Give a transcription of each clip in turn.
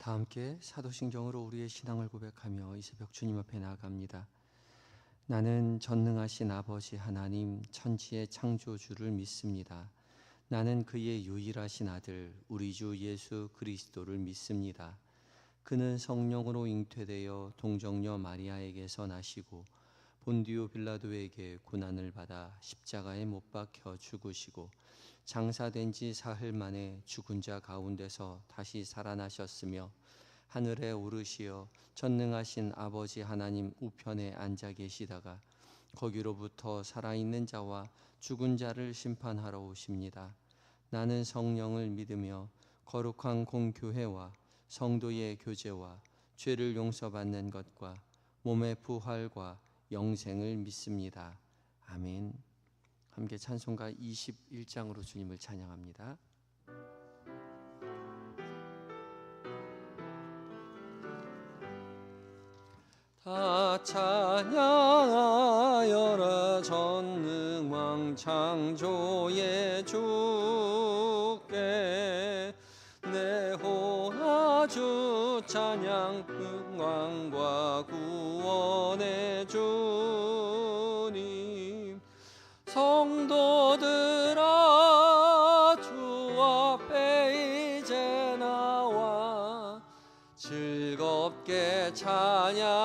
다 함께 사도신경으로 우리의 신앙을 고백하며 이 새벽 주님 앞에 나아갑니다. 나는 전능하신 아버지 하나님 천지의 창조주를 믿습니다. 나는 그의 유일하신 아들 우리 주 예수 그리스도를 믿습니다. 그는 성령으로 잉태되어 동정녀 마리아에게서 나시고 본디오 빌라도에게 고난을 받아 십자가에 못 박혀 죽으시고 장사된 지 사흘 만에 죽은 자 가운데서 다시 살아나셨으며 하늘에 오르시어 전능하신 아버지 하나님 우편에 앉아 계시다가 거기로부터 살아있는 자와 죽은 자를 심판하러 오십니다. 나는 성령을 믿으며 거룩한 공교회와 성도의 교제와 죄를 용서받는 것과 몸의 부활과 영생을 믿습니다. 아멘. 함께 찬송가 21장으로 주님을 찬양합니다. 다 찬양하여라 전능왕 창조의 주께 내 호나주 찬양 평강과 구원의 주님 성도들아 주 앞에 이제 나와 즐겁게 찬양하여라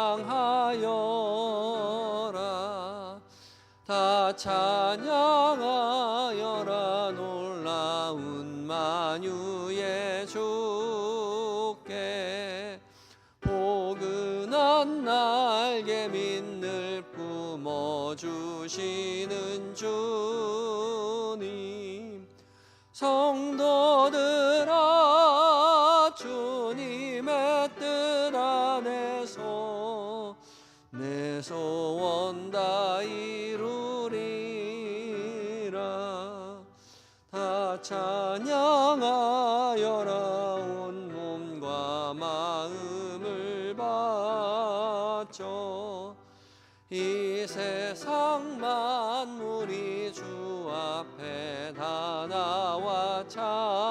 다 찬양하여라 놀라운 만유의 주께 포근한 날개 밑늘 품어주시는 주님 성도들아 주님의 뜻 안에서 내 소원 다 이루리라 다 찬양하여라 온 몸과 마음을 바쳐 이 세상 만물이 주 앞에 다 나와 찬양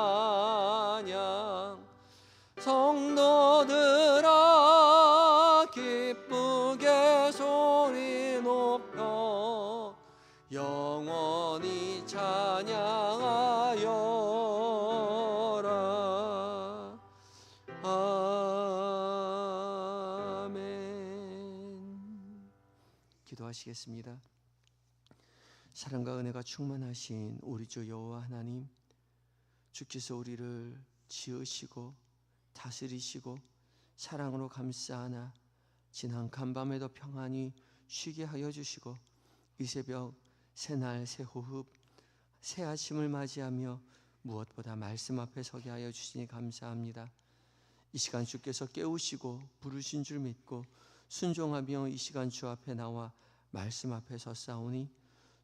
성도들아 기쁘게 소리 높여 영원히 찬양하여라 아멘. 기도하시겠습니다. 사랑과 은혜가 충만하신 우리 주 여호와 하나님, 주께서 우리를 지으시고 다스리시고 사랑으로 감싸 지난 간밤에도 평안히 쉬게 하여 주시고 이 새벽 새날 새호흡 새 아침을 맞이하며 무엇보다 말씀 앞에 서게 하여 주시니 감사합니다. 이 시간 주께서 깨우시고 부르신 줄 믿고 순종하며 이 시간 주 앞에 나와 말씀 앞에 섰사오니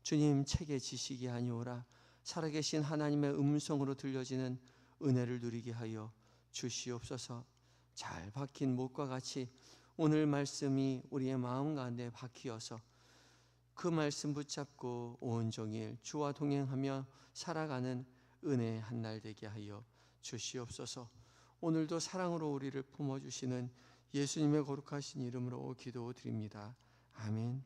주님 책에 지식이 아니오라 살아계신 하나님의 음성으로 들려지는 은혜를 누리게 하여 주시옵소서. 잘 박힌 못과 같이 오늘 말씀이 우리의 마음 가운데 박히어서 그 말씀 붙잡고 온종일 주와 동행하며 살아가는 은혜의 한날 되게 하여 주시옵소서. 오늘도 사랑으로 우리를 품어주시는 예수님의 거룩하신 이름으로 기도드립니다. 아멘.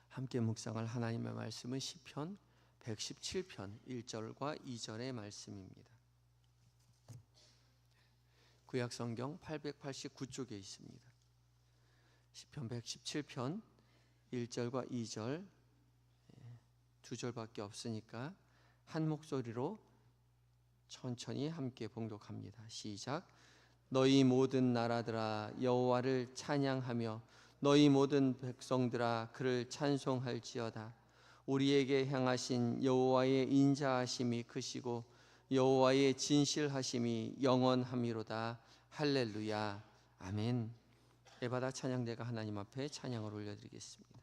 함께 묵상할 하나님의 말씀은 시편 117편 1절과 2절의 말씀입니다. 구약성경 889쪽에 있습니다. 시편 117편 1절과 2절 두 절밖에 없으니까 한 목소리로 천천히 함께 봉독합니다. 시작. 너희 모든 나라들아 여호와를 찬양하며 너희 모든 백성들아 그를 찬송할지어다. 우리에게 향하신 여호와의 인자하심이 크시고 여호와의 진실하심이 영원함이로다. 할렐루야. 아멘. 예바다 찬양대가 하나님 앞에 찬양을 올려드리겠습니다.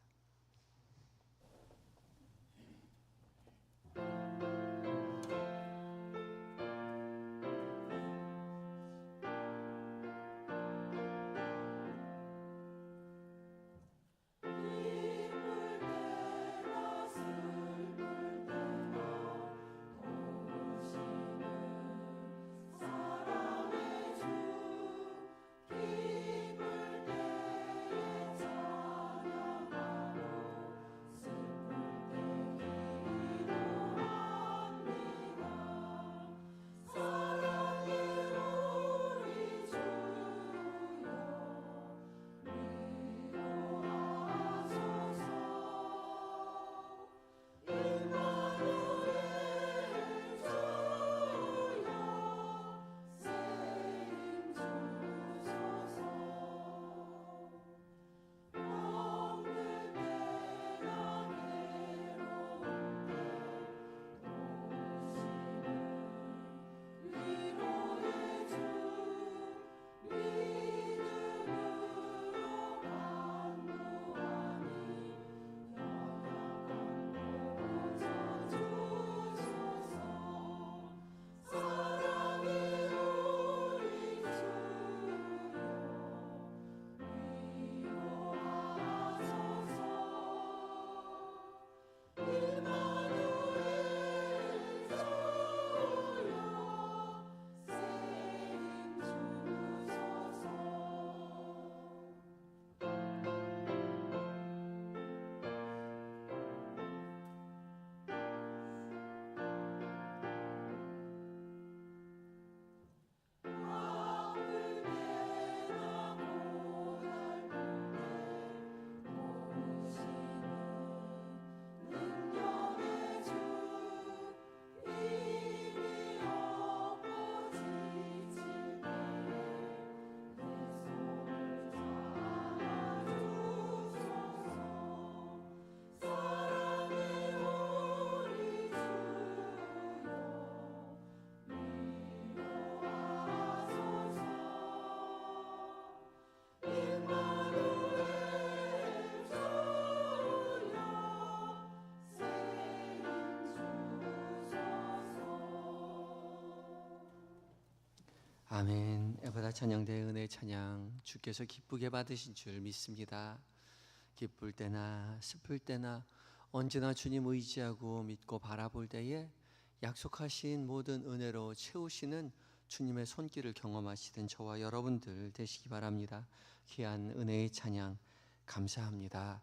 사랑의 아멘. 에바다 찬양대의 은혜 찬양 주께서 기쁘게 받으신 줄 믿습니다. 기쁠 때나 슬플 때나 언제나 주님 의지하고 믿고 바라볼 때에 약속하신 모든 은혜로 채우시는 주님의 손길을 경험하시던 저와 여러분들 되시기 바랍니다. 귀한 은혜의 찬양 감사합니다.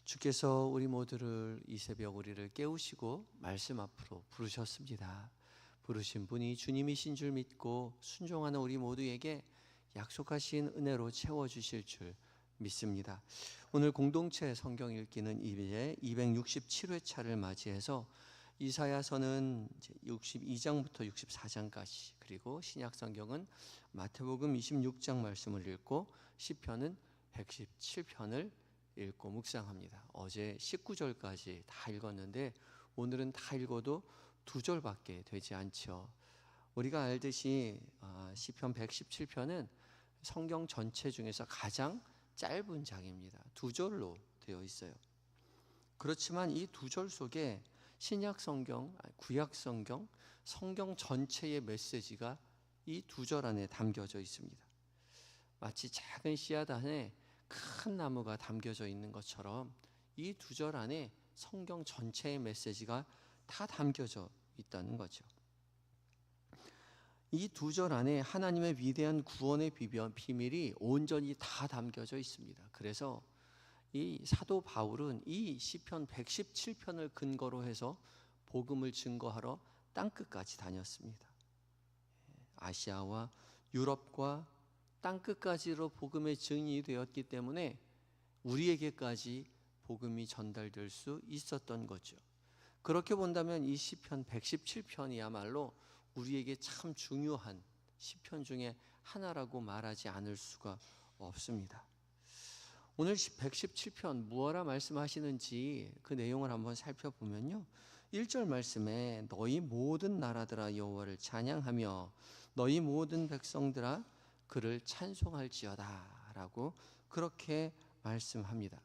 주께서 우리 모두를 이 새벽 우리를 깨우시고 말씀 앞으로 부르셨습니다. 부르신 분이 주님이신 줄 믿고 순종하는 우리 모두에게 약속하신 은혜로 채워주실 줄 믿습니다. 오늘 공동체 성경 읽기는 이제 267회차를 맞이해서 이사야서는 62장부터 64장까지, 그리고 신약 성경은 마태복음 26장 말씀을 읽고 시편은 117편을 읽고 묵상합니다. 어제 19절까지 다 읽었는데 오늘은 다 읽어도 2절밖에 되지 않죠. 우리가 알듯이 시편 117편은 성경 전체 중에서 가장 짧은 장입니다. 2절로 되어 있어요. 그렇지만 이 2절 속에 신약 성경, 구약 성경, 성경 전체의 메시지가 이 2절 안에 담겨져 있습니다. 마치 작은 씨앗 안에 큰 나무가 담겨져 있는 것처럼 이 2절 안에 성경 전체의 메시지가 다 담겨져 있다는 거죠. 이 2절 안에 하나님의 위대한 구원의 비밀이 온전히 다 담겨져 있습니다. 그래서 이 사도 바울은 이 시편 117편을 근거로 해서 복음을 증거하러 땅끝까지 다녔습니다. 아시아와 유럽과 땅끝까지로 복음의 증인이 되었기 때문에 우리에게까지 복음이 전달될 수 있었던 거죠. 그렇게 본다면 이 시편 117편이야말로 우리에게 참 중요한 시편 중에 하나라고 말하지 않을 수가 없습니다. 오늘 117편 무엇라 말씀하시는지 그 내용을 한번 살펴보면요, 1절 말씀에 너희 모든 나라들아 여호와를 찬양하며 너희 모든 백성들아 그를 찬송할지어다 라고 그렇게 말씀합니다.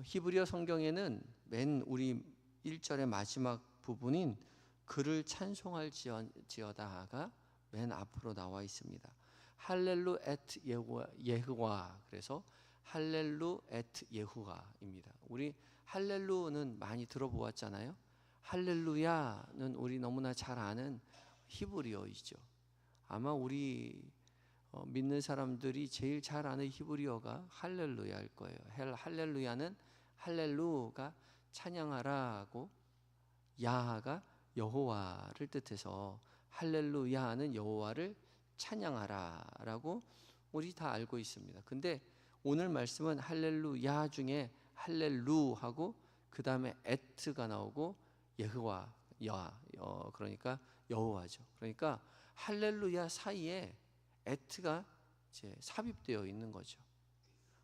히브리어 성경에는 맨 우리 1절의 마지막 부분인 그를 찬송할지어다가 맨 앞으로 나와 있습니다. 할렐루 에트 예후와, 그래서 할렐루 에트 예후와입니다. 우리 할렐루는 많이 들어보았잖아요. 할렐루야는 우리 너무나 잘 아는 히브리어이죠. 아마 우리 믿는 사람들이 제일 잘 아는 히브리어가 할렐루야일 거예요. 할렐루야는 할렐루가 찬양하라고, 야가 여호와를 뜻해서 할렐루야는 여호와를 찬양하라라고 우리 다 알고 있습니다. 근데 오늘 말씀은 할렐루야 중에 할렐루하고 그 다음에 에트가 나오고 예흐와 그러니까 여호와죠. 그러니까 할렐루야 사이에 에트가 이제 삽입되어 있는 거죠.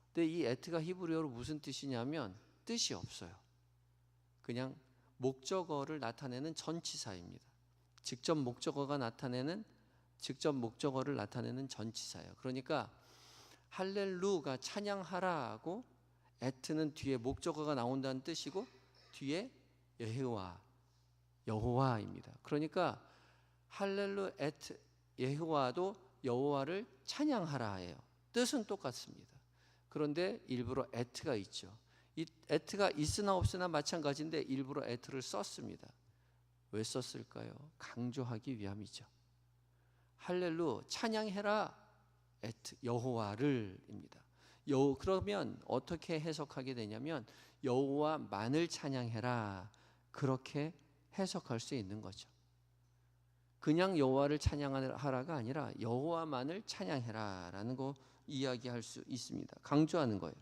근데 이 에트가 히브리어로 무슨 뜻이냐면 뜻이 없어요. 그냥 목적어를 나타내는 전치사입니다. 직접 목적어를 나타내는 전치사예요. 그러니까 할렐루가 찬양하라고, 에트는 뒤에 목적어가 나온다는 뜻이고 뒤에 여호와입니다. 그러니까 할렐루 에트 예호와도 여호와를 찬양하라예요. 뜻은 똑같습니다. 그런데 일부러 에트가 있죠. 이 에트가 있으나 없으나 마찬가지인데 일부러 에트를 썼습니다. 왜 썼을까요? 강조하기 위함이죠. 할렐루 찬양해라 에트 여호와를입니다. 그러면 어떻게 해석하게 되냐면 여호와만을 찬양해라, 그렇게 해석할 수 있는 거죠. 그냥 여호와를 찬양하라가 아니라 여호와만을 찬양해라라는 거 이야기할 수 있습니다. 강조하는 거예요.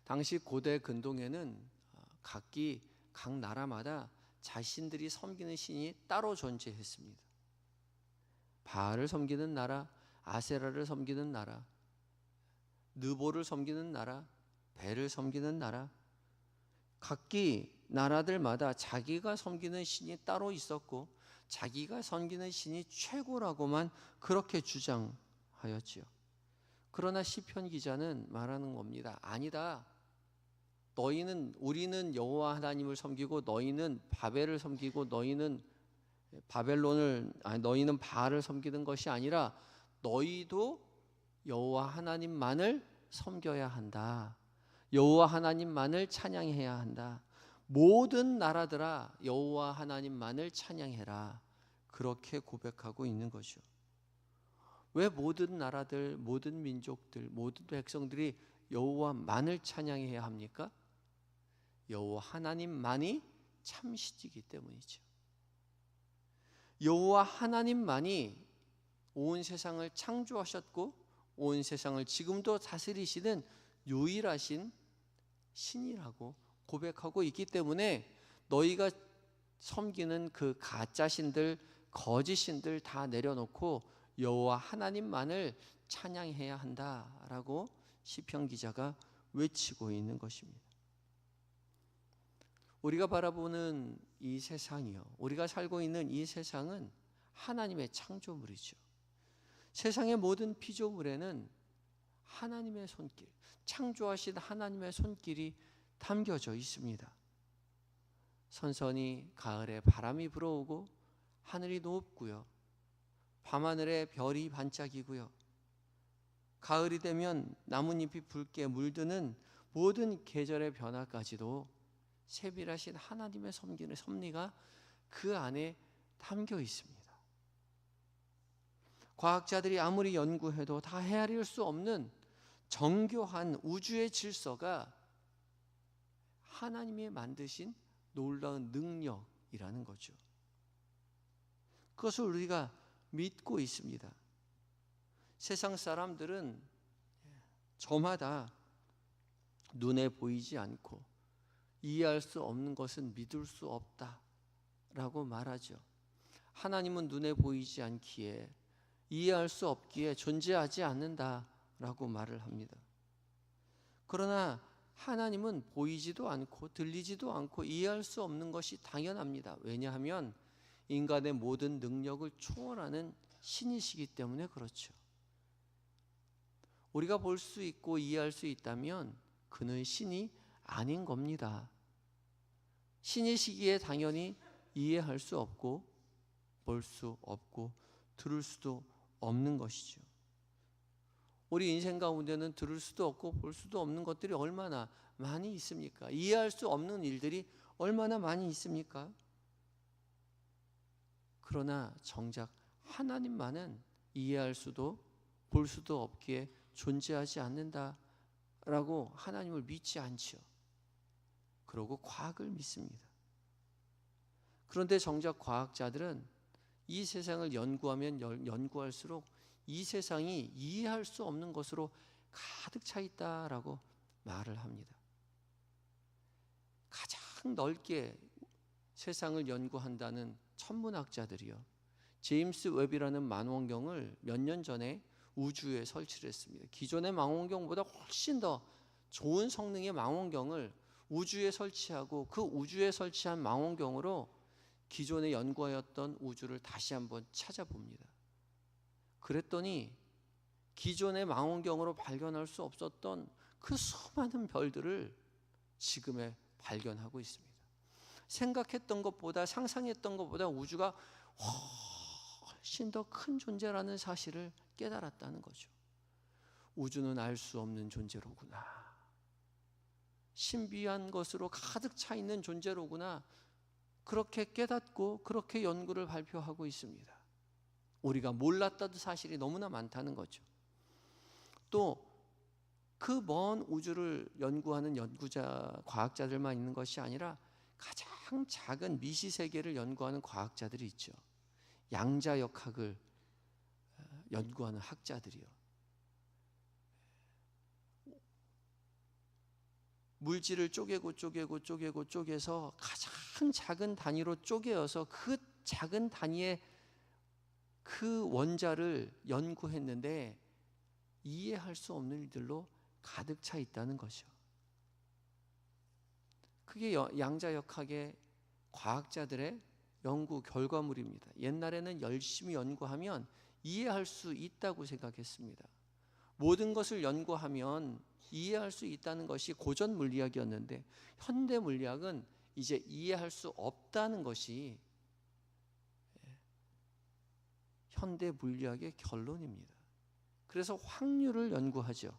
당시 고대 근동에는 각 나라마다 자신들이 섬기는 신이 따로 존재했습니다. 바알을 섬기는 나라, 아세라를 섬기는 나라, 느보를 섬기는 나라, 벨을 섬기는 나라, 각기 나라들마다 자기가 섬기는 신이 따로 있었고 자기가 섬기는 신이 최고라고만 그렇게 주장하였지요. 그러나 시편 기자는 말하는 겁니다. 아니다. 우리는 여호와 하나님을 섬기고 너희는 바벨을 섬기고 너희는 너희는 바알을 섬기는 것이 아니라 너희도 여호와 하나님만을 섬겨야 한다. 여호와 하나님만을 찬양해야 한다. 모든 나라들아 여호와 하나님만을 찬양해라. 그렇게 고백하고 있는 거죠. 왜 모든 나라들, 모든 민족들, 모든 백성들이 여호와만을 찬양해야 합니까? 여호와 하나님만이 참신이기 때문이죠. 여호와 하나님만이 온 세상을 창조하셨고 온 세상을 지금도 다스리시는 유일하신 신이라고 고백하고 있기 때문에 너희가 섬기는 그 가짜 신들, 거짓 신들 다 내려놓고 여호와 하나님만을 찬양해야 한다라고 시편 기자가 외치고 있는 것입니다. 우리가 바라보는 이 세상이요, 우리가 살고 있는 이 세상은 하나님의 창조물이죠. 세상의 모든 피조물에는 하나님의 손길, 창조하신 하나님의 손길이 담겨져 있습니다. 선선히 가을에 바람이 불어오고 하늘이 높고요, 밤하늘에 별이 반짝이고요, 가을이 되면 나뭇잎이 붉게 물드는 모든 계절의 변화까지도 세밀하신 하나님의 섭리가 그 안에 담겨 있습니다. 과학자들이 아무리 연구해도 다 헤아릴 수 없는 정교한 우주의 질서가 하나님이 만드신 놀라운 능력이라는 거죠. 그것을 우리가 믿고 있습니다. 세상 사람들은 저마다 눈에 보이지 않고 이해할 수 없는 것은 믿을 수 없다라고 말하죠. 하나님은 눈에 보이지 않기에 이해할 수 없기에 존재하지 않는다라고 말을 합니다. 그러나 하나님은 보이지도 않고 들리지도 않고 이해할 수 없는 것이 당연합니다. 왜냐하면 인간의 모든 능력을 초월하는 신이시기 때문에 그렇죠. 우리가 볼 수 있고 이해할 수 있다면 그는 신이 아닌 겁니다. 신이시기에 당연히 이해할 수 없고 볼 수 없고 들을 수도 없는 것이죠. 우리 인생 가운데는 들을 수도 없고 볼 수도 없는 것들이 얼마나 많이 있습니까? 이해할 수 없는 일들이 얼마나 많이 있습니까? 그러나 정작 하나님만은 이해할 수도 볼 수도 없기에 존재하지 않는다라고 하나님을 믿지 않죠. 그러고 과학을 믿습니다. 그런데 정작 과학자들은 이 세상을 연구하면 연구할수록 이 세상이 이해할 수 없는 것으로 가득 차 있다라고 말을 합니다. 가장 넓게 세상을 연구한다는 천문학자들이요, 제임스 웹이라는 망원경을 몇 년 전에 우주에 설치를 했습니다. 기존의 망원경보다 훨씬 더 좋은 성능의 망원경을 우주에 설치하고 그 우주에 설치한 망원경으로 기존에 연구하였던 우주를 다시 한번 찾아봅니다. 그랬더니 기존의 망원경으로 발견할 수 없었던 그 수많은 별들을 지금에 발견하고 있습니다. 생각했던 것보다, 상상했던 것보다 우주가 훨씬 더 큰 존재라는 사실을 깨달았다는 거죠. 우주는 알 수 없는 존재로구나, 신비한 것으로 가득 차 있는 존재로구나, 그렇게 깨닫고 그렇게 연구를 발표하고 있습니다. 우리가 몰랐던 사실이 너무나 많다는 거죠. 또 그 먼 우주를 연구하는 연구자, 과학자들만 있는 것이 아니라 가장 작은 미시세계를 연구하는 과학자들이 있죠. 양자역학을 연구하는 학자들이요, 물질을 쪼개서 가장 작은 단위로 쪼개어서 그 작은 단위의 그 원자를 연구했는데 이해할 수 없는 일들로 가득 차 있다는 것이죠. 그게 양자역학의 과학자들의 연구 결과물입니다. 옛날에는 열심히 연구하면 이해할 수 있다고 생각했습니다. 모든 것을 연구하면 이해할 수 있다는 것이 고전 물리학이었는데, 현대 물리학은 이제 이해할 수 없다는 것이 현대 물리학의 결론입니다. 그래서 확률을 연구하죠.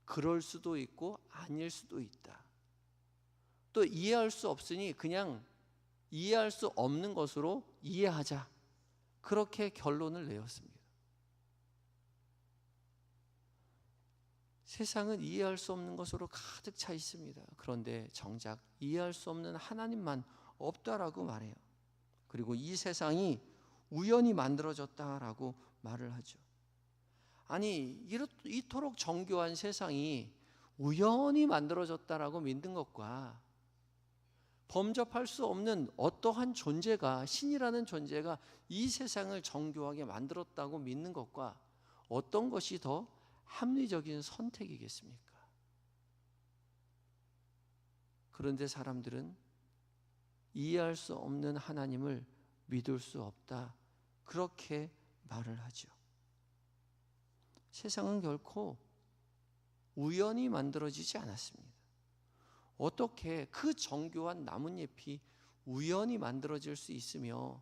그럴 수도 있고 아닐 수도 있다. 또 이해할 수 없으니 그냥 이해할 수 없는 것으로 이해하자. 그렇게 결론을 내었습니다. 세상은 이해할 수 없는 것으로 가득 차 있습니다. 그런데 정작 이해할 수 없는 하나님만 없다라고 말해요. 그리고 이 세상이 우연히 만들어졌다라고 말을 하죠. 아니, 이토록 정교한 세상이 우연히 만들어졌다라고 믿는 것과 범접할 수 없는 어떠한 존재가, 신이라는 존재가 이 세상을 정교하게 만들었다고 믿는 것과 어떤 것이 더 합리적인 선택이겠습니까? 그런데 사람들은 이해할 수 없는 하나님을 믿을 수 없다, 그렇게 말을 하죠. 세상은 결코 우연히 만들어지지 않았습니다. 어떻게 그 정교한 나뭇잎이 우연히 만들어질 수 있으며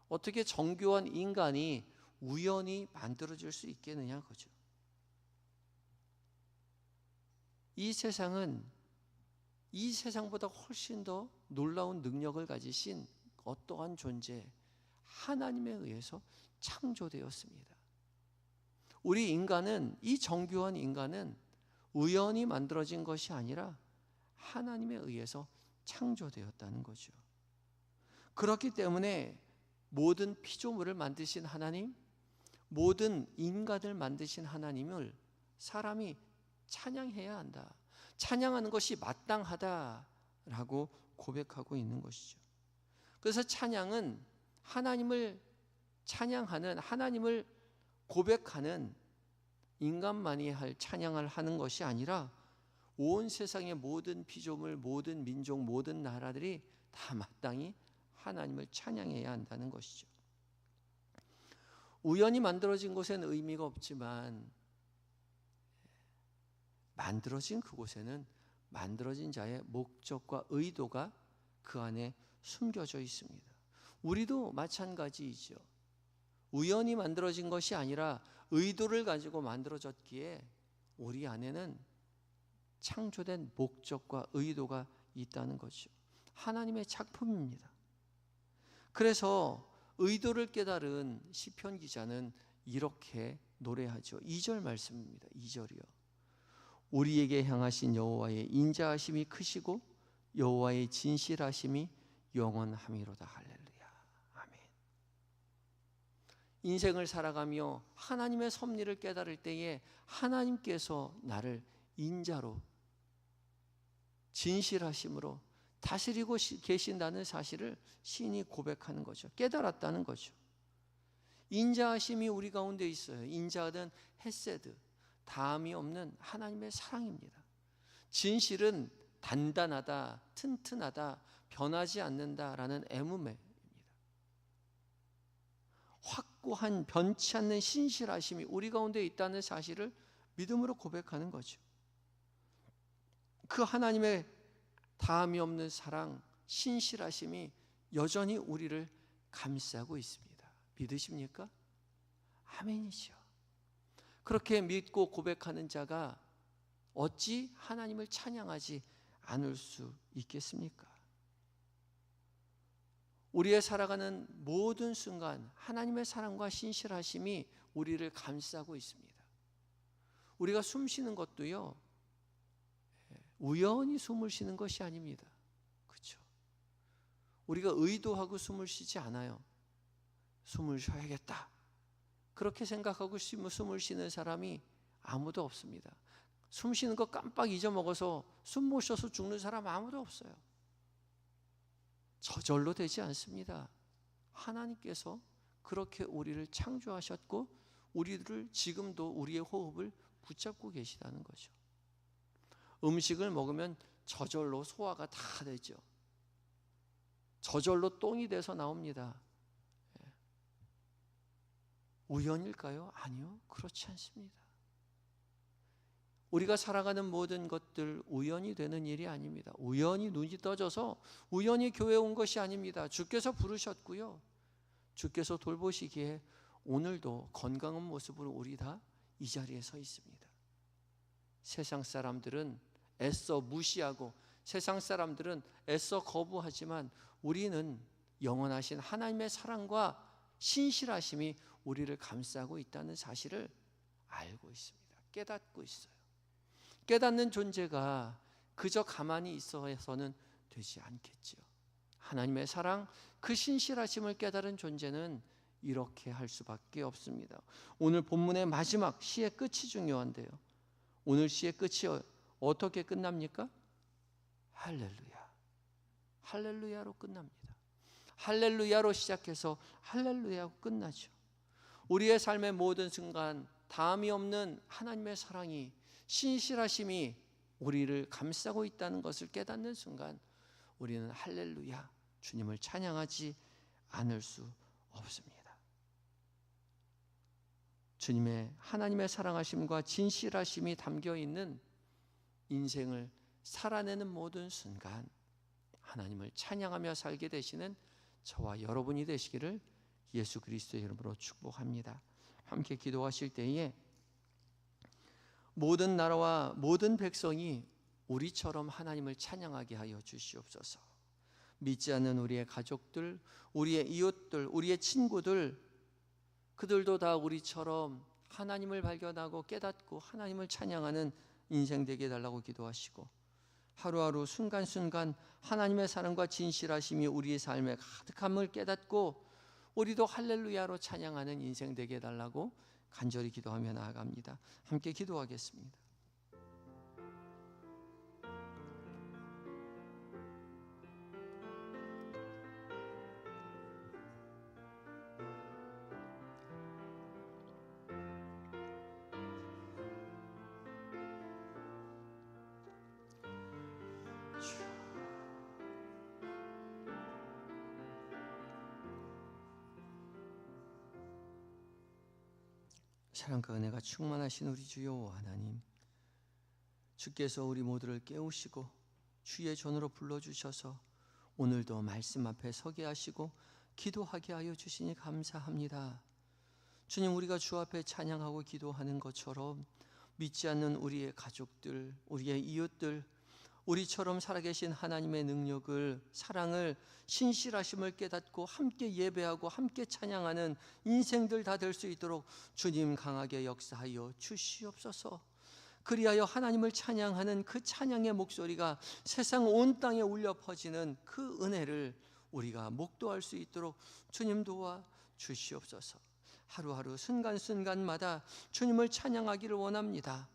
어떻게 정교한 인간이 우연히 만들어질 수 있겠느냐 그죠. 이 세상은 이 세상보다 훨씬 더 놀라운 능력을 가지신 어떠한 존재, 하나님에 의해서 창조되었습니다. 우리 인간은, 이 정교한 인간은 우연히 만들어진 것이 아니라 하나님에 의해서 창조되었다는 거죠. 그렇기 때문에 모든 피조물을 만드신 하나님, 모든 인간을 만드신 하나님을 사람이 찬양해야 한다, 찬양하는 것이 마땅하다라고 고백하고 있는 것이죠. 그래서 찬양은 하나님을 찬양하는, 하나님을 고백하는 인간만이 할 찬양을 하는 것이 아니라 온 세상의 모든 피조물, 모든 민족, 모든 나라들이 다 마땅히 하나님을 찬양해야 한다는 것이죠. 우연히 만들어진 곳에는 의미가 없지만 만들어진 그곳에는 만들어진 자의 목적과 의도가 그 안에 숨겨져 있습니다. 우리도 마찬가지이죠. 우연히 만들어진 것이 아니라 의도를 가지고 만들어졌기에 우리 안에는 창조된 목적과 의도가 있다는 거죠. 하나님의 작품입니다. 그래서 의도를 깨달은 시편 기자는 이렇게 노래하죠. 2절 말씀입니다. 2절이요. 우리에게 향하신 여호와의 인자하심이 크시고 여호와의 진실하심이 영원함이로다. 할렐루야. 아멘. 인생을 살아가며 하나님의 섭리를 깨달을 때에 하나님께서 나를 인자로, 진실하심으로 다스리고 계신다는 사실을 신이 고백하는 거죠. 깨달았다는 거죠. 인자하심이 우리 가운데 있어요. 인자는 헤세드, 다함이 없는 하나님의 사랑입니다. 진실은 단단하다, 튼튼하다, 변하지 않는다라는 애무매입니다. 확고한 변치 않는 신실하심이 우리 가운데 있다는 사실을 믿음으로 고백하는 거죠. 그 하나님의 다함이 없는 사랑, 신실하심이 여전히 우리를 감싸고 있습니다. 믿으십니까? 아멘이죠. 그렇게 믿고 고백하는 자가 어찌 하나님을 찬양하지 않을 수 있겠습니까? 우리의 살아가는 모든 순간 하나님의 사랑과 신실하심이 우리를 감싸고 있습니다. 우리가 숨 쉬는 것도요, 우연히 숨을 쉬는 것이 아닙니다. 그렇죠? 우리가 의도하고 숨을 쉬지 않아요. 숨을 쉬어야겠다, 그렇게 생각하고 숨을 쉬는 사람이 아무도 없습니다. 숨 쉬는 거 깜빡 잊어먹어서 숨 못 쉬어서 죽는 사람 아무도 없어요. 저절로 되지 않습니다. 하나님께서 그렇게 우리를 창조하셨고 우리를 지금도 우리의 호흡을 붙잡고 계시다는 거죠. 음식을 먹으면 저절로 소화가 다 되죠. 저절로 똥이 돼서 나옵니다. 우연일까요? 아니요, 그렇지 않습니다. 우리가 살아가는 모든 것들 우연히 되는 일이 아닙니다. 우연히 눈이 떠져서 우연히 교회에 온 것이 아닙니다. 주께서 부르셨고요, 주께서 돌보시기에 오늘도 건강한 모습으로 우리 다 이 자리에 서 있습니다. 세상 사람들은 애써 무시하고 세상 사람들은 애써 거부하지만 우리는 영원하신 하나님의 사랑과 신실하심이 우리를 감싸고 있다는 사실을 알고 있습니다. 깨닫고 있어요. 깨닫는 존재가 그저 가만히 있어서는 되지 않겠지요. 하나님의 사랑, 그 신실하심을 깨달은 존재는 이렇게 할 수밖에 없습니다. 오늘 본문의 마지막 시의 끝이 중요한데요. 오늘 시의 끝이 어떻게 끝납니까? 할렐루야. 할렐루야로 끝납니다. 할렐루야로 시작해서 할렐루야로 끝나죠. 우리의 삶의 모든 순간 다함이 없는 하나님의 사랑이, 신실하심이 우리를 감싸고 있다는 것을 깨닫는 순간 우리는 할렐루야, 주님을 찬양하지 않을 수 없습니다. 주님의 하나님의 사랑하심과 진실하심이 담겨있는 인생을 살아내는 모든 순간 하나님을 찬양하며 살게 되시는 저와 여러분이 되시기를 예수 그리스도의 이름으로 축복합니다. 함께 기도하실 때에 모든 나라와 모든 백성이 우리처럼 하나님을 찬양하게 하여 주시옵소서. 믿지 않는 우리의 가족들, 우리의 이웃들, 우리의 친구들, 그들도 다 우리처럼 하나님을 발견하고 깨닫고 하나님을 찬양하는 인생 되게 해달라고 기도하시고, 하루하루 순간순간 하나님의 사랑과 진실하심이 우리의 삶에 가득함을 깨닫고 우리도 할렐루야로 찬양하는 인생 되게 해달라고 간절히 기도하며 나아갑니다. 함께 기도하겠습니다. 사랑과 은혜가 충만하신 우리 주여 하나님, 주께서 우리 모두를 깨우시고 주의 전으로 불러주셔서 오늘도 말씀 앞에 서게 하시고 기도하게 하여 주시니 감사합니다. 주님, 우리가 주 앞에 찬양하고 기도하는 것처럼 믿지 않는 우리의 가족들, 우리의 이웃들, 우리처럼 살아계신 하나님의 능력을, 사랑을, 신실하심을 깨닫고 함께 예배하고 함께 찬양하는 인생들 다 될 수 있도록 주님 강하게 역사하여 주시옵소서. 그리하여 하나님을 찬양하는 그 찬양의 목소리가 세상 온 땅에 울려 퍼지는 그 은혜를 우리가 목도할 수 있도록 주님 도와 주시옵소서. 하루하루 순간순간마다 주님을 찬양하기를 원합니다.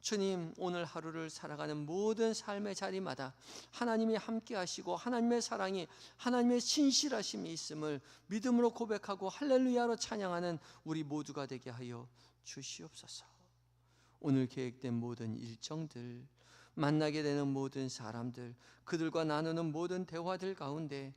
주님, 오늘 하루를 살아가는 모든 삶의 자리마다 하나님이 함께 하시고 하나님의 사랑이, 하나님의 신실하심이 있음을 믿음으로 고백하고 할렐루야로 찬양하는 우리 모두가 되게 하여 주시옵소서. 오늘 계획된 모든 일정들, 만나게 되는 모든 사람들, 그들과 나누는 모든 대화들 가운데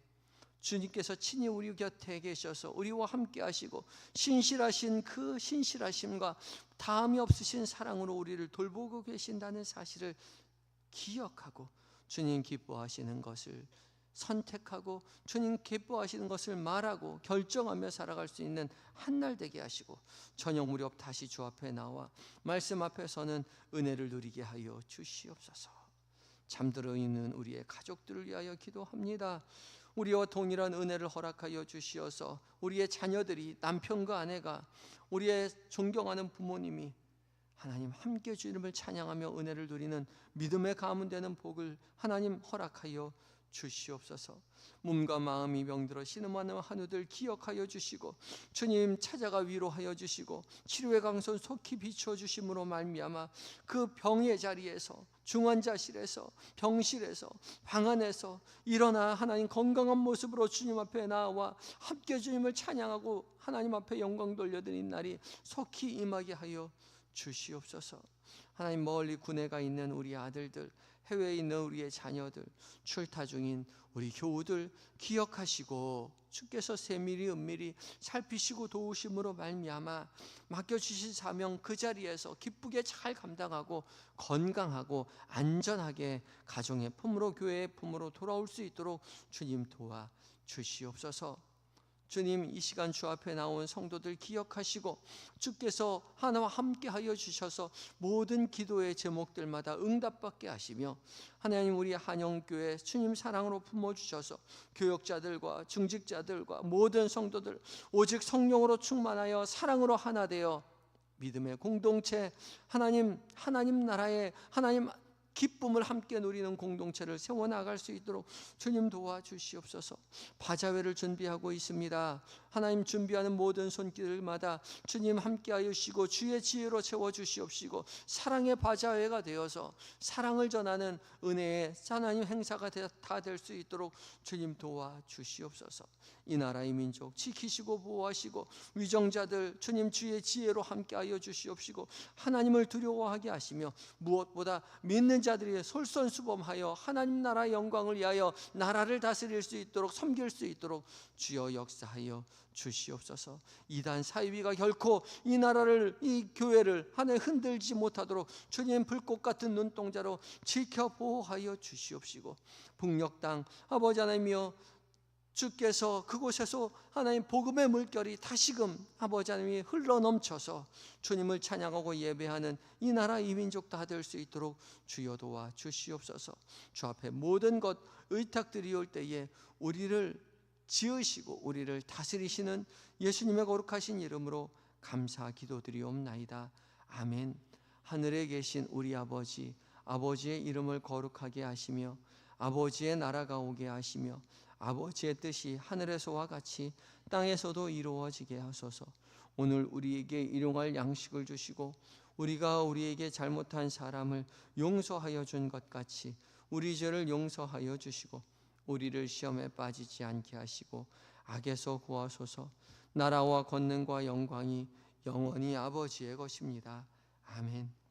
주님께서 친히 우리 곁에 계셔서 우리와 함께 하시고 신실하신 그 신실하심과 다함이 없으신 사랑으로 우리를 돌보고 계신다는 사실을 기억하고 주님 기뻐하시는 것을 선택하고 주님 기뻐하시는 것을 말하고 결정하며 살아갈 수 있는 한날 되게 하시고 저녁 무렵 다시 주 앞에 나와 말씀 앞에 서는 은혜를 누리게 하여 주시옵소서. 잠들어 있는 우리의 가족들을 위하여 기도합니다. 우리와 동일한 은혜를 허락하여 주시어서 우리의 자녀들이, 남편과 아내가, 우리의 존경하는 부모님이 하나님 함께 주님을 찬양하며 은혜를 누리는 믿음의 가문 되는 복을 하나님 허락하여 주시옵소서. 몸과 마음이 병들어 신음하는 한우들 기억하여 주시고 주님 찾아가 위로하여 주시고 치료의 강선 속히 비추어 주심으로 말미암아 그 병의 자리에서, 중환자실에서, 병실에서, 방 안에서 일어나 하나님 건강한 모습으로 주님 앞에 나와 함께 주님을 찬양하고 하나님 앞에 영광 돌려드린 날이 속히 임하게 하여 주시옵소서. 하나님, 멀리 군에 가 있는 우리 아들들, 해외에 있는 우리의 자녀들, 출타 중인 우리 교우들 기억하시고 주께서 세밀히 은밀히 살피시고 도우심으로 말미암아 맡겨주신 사명 그 자리에서 기쁘게 잘 감당하고 건강하고 안전하게 가정의 품으로, 교회의 품으로 돌아올 수 있도록 주님 도와 주시옵소서. 주님, 이 시간 주 앞에 나온 성도들 기억하시고 주께서 하나와 함께하여 주셔서 모든 기도의 제목들마다 응답받게 하시며, 하나님, 우리 한영교회 주님 사랑으로 품어주셔서 교역자들과 중직자들과 모든 성도들 오직 성령으로 충만하여 사랑으로 하나 되어 믿음의 공동체, 하나님 나라의 하나님 기쁨을 함께 누리는 공동체를 세워나갈 수 있도록 주님 도와주시옵소서. 바자회를 준비하고 있습니다. 하나님, 준비하는 모든 손길마다 주님 함께하여 주시고 주의 지혜로 채워주시옵시고 사랑의 바자회가 되어서 사랑을 전하는 은혜의 하나님 행사가 다 될 수 있도록 주님 도와주시옵소서. 이 나라의 민족 지키시고 보호하시고 위정자들 주님 주의 지혜로 함께하여 주시옵시고 하나님을 두려워하게 하시며 무엇보다 믿는 자들이 솔선수범하여 하나님 나라의 영광을 위하여 나라를 다스릴 수 있도록, 섬길 수 있도록 주여 역사하여 주시옵소서. 이단 사이비가 결코 이 나라를, 이 교회를 하나님 흔들지 못하도록 주님 불꽃 같은 눈동자로 지켜 보호하여 주시옵시고, 북녘 땅 아버지 하나님이여, 주께서 그곳에서 하나님 복음의 물결이 다시금 아버지 하나님이 흘러넘쳐서 주님을 찬양하고 예배하는 이 나라 이 민족 다 될 수 있도록 주여 도와 주시옵소서. 주 앞에 모든 것 의탁드리올 때에 우리를 지으시고 우리를 다스리시는 예수님의 거룩하신 이름으로 감사 기도드리옵나이다. 아멘. 하늘에 계신 우리 아버지, 아버지의 이름을 거룩하게 하시며 아버지의 나라가 오게 하시며 아버지의 뜻이 하늘에서와 같이 땅에서도 이루어지게 하소서. 오늘 우리에게 일용할 양식을 주시고 우리가 우리에게 잘못한 사람을 용서하여 준 것 같이 우리 죄를 용서하여 주시고 우리를 시험에 빠지지 않게 하시고 악에서 구하소서. 나라와 권능과 영광이 영원히 아버지의 것입니다. 아멘.